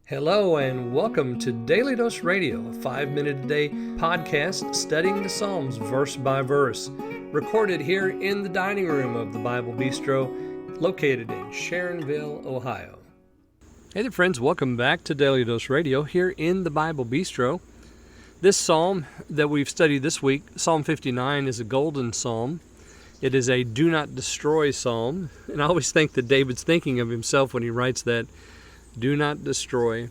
Hello and welcome to Daily Dose Radio, a 5-minute-a-day podcast studying the Psalms verse by verse, recorded here in the dining room of the Bible Bistro, located in Sharonville, Ohio. Hey there friends, welcome back to Daily Dose Radio here in the Bible Bistro. This psalm that we've studied this week, Psalm 59, is a golden psalm. It is a do not destroy psalm, and I always think that David's thinking of himself when he writes that. Do not destroy.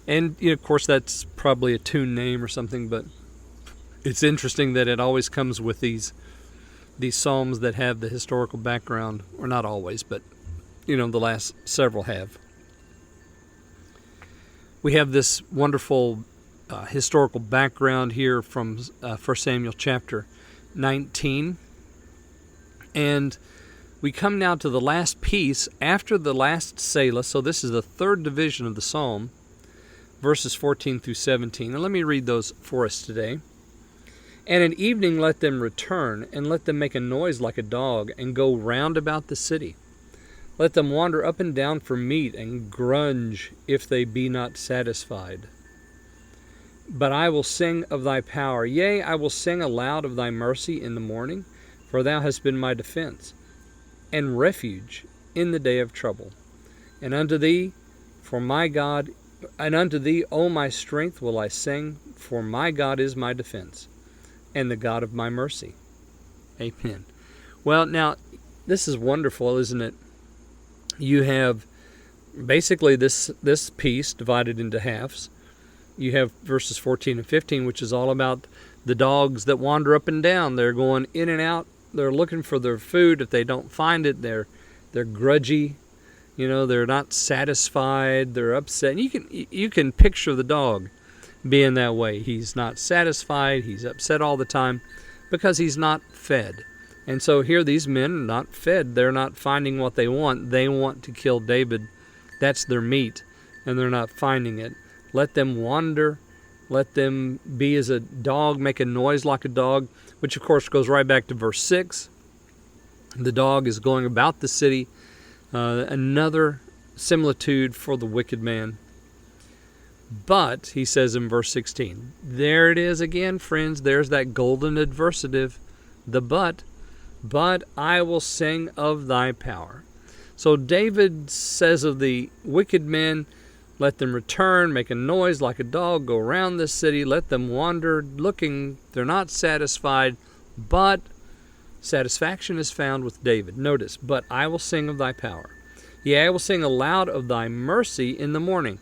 And, of course, that's probably a tune name or something, but it's interesting that it always comes with these psalms that have the historical background, or not always, but, the last several have. We have this wonderful historical background here from 1 Samuel chapter 19, and we come now to the last piece after the last Selah. So this is the third division of the psalm, verses 14 through 17. And let me read those for us today. And at evening let them return, and let them make a noise like a dog, and go round about the city. Let them wander up and down for meat, and grunge if they be not satisfied. But I will sing of thy power. Yea, I will sing aloud of thy mercy in the morning, for thou hast been my defense and refuge in the day of trouble. And unto thee, for my God, and unto thee, O my strength, will I sing, for my God is my defense, and the God of my mercy. Amen. Well, now, this is wonderful, isn't it? You have basically this piece divided into halves. You have verses 14 and 15, which is all about the dogs that wander up and down. They're going in and out. They're looking for their food. If they don't find it, they're grudgy. They're not satisfied. They're upset. And you can picture the dog being that way. He's not satisfied. He's upset all the time because he's not fed. And so here these men are not fed. They're not finding what they want. They want to kill David. That's their meat, and they're not finding it. Let them wander. Let them be as a dog, make a noise like a dog, which of course goes right back to verse 6. The dog is going about the city. Another similitude for the wicked man. But, he says in verse 16, there it is again, friends. There's that golden adversative, the but I will sing of thy power. So David says of the wicked men, let them return, make a noise like a dog, go around the city, let them wander, looking, they're not satisfied, but satisfaction is found with David. Notice, but I will sing of thy power. Yea, I will sing aloud of thy mercy in the morning.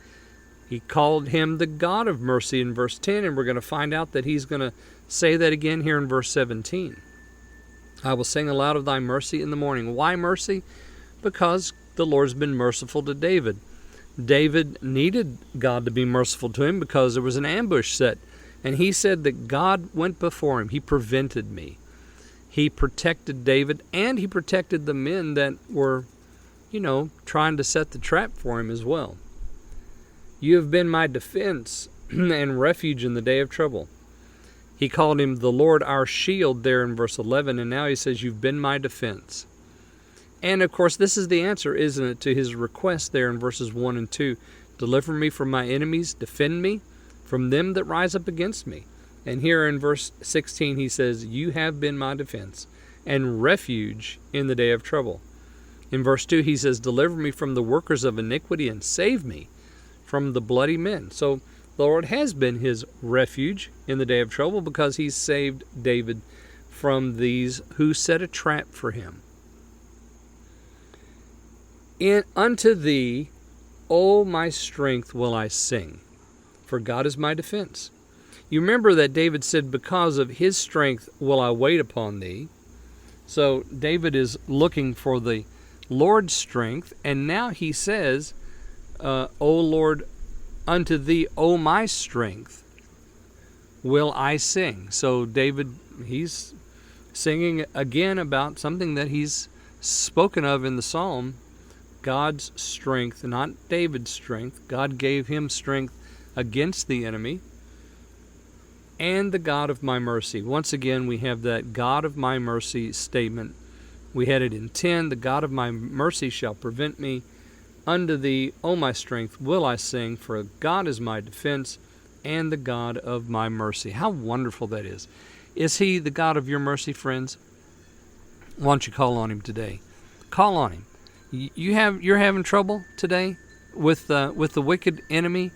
He called him the God of mercy in verse 10, and we're going to find out that he's going to say that again here in verse 17. I will sing aloud of thy mercy in the morning. Why mercy? Because the Lord's been merciful to David. David needed God to be merciful to him because there was an ambush set. And he said that God went before him. He prevented me. He protected David, and he protected the men that were, trying to set the trap for him as well. You have been my defense and refuge in the day of trouble. He called him the Lord our shield there in verse 11, and now he says, you've been my defense. And, of course, this is the answer, isn't it, to his request there in verses 1 and 2. Deliver me from my enemies, defend me from them that rise up against me. And here in verse 16 he says, you have been my defense and refuge in the day of trouble. In verse 2 he says, deliver me from the workers of iniquity and save me from the bloody men. So the Lord has been his refuge in the day of trouble because he's saved David from these who set a trap for him. Unto thee, O my strength, will I sing, for God is my defense. You remember that David said, because of his strength will I wait upon thee. So David is looking for the Lord's strength, and now he says, O Lord, unto thee, O my strength, will I sing. So David, he's singing again about something that he's spoken of in the psalm, God's strength, not David's strength. God gave him strength against the enemy. And the God of my mercy. Once again, we have that God of my mercy statement. We had it in 10, the God of my mercy shall prevent me. Unto thee, O my strength, will I sing, for God is my defense and the God of my mercy. How wonderful that is. Is he the God of your mercy, friends? Why don't you call on him today? Call on him. You're having trouble today with the wicked enemy,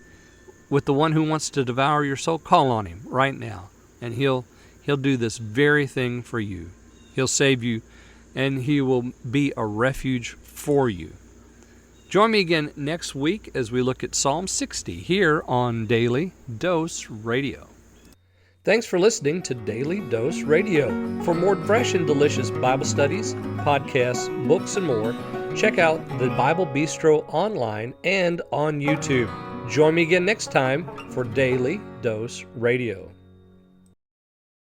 with the one who wants to devour your soul. Call on him right now, and he'll do this very thing for you. He'll save you, and he will be a refuge for you. Join me again next week as we look at Psalm 60 here on Daily Dose Radio. Thanks for listening to Daily Dose Radio. For more fresh and delicious Bible studies, podcasts, books, and more, check out the Bible Bistro online and on YouTube. Join me again next time for Daily Dose Radio.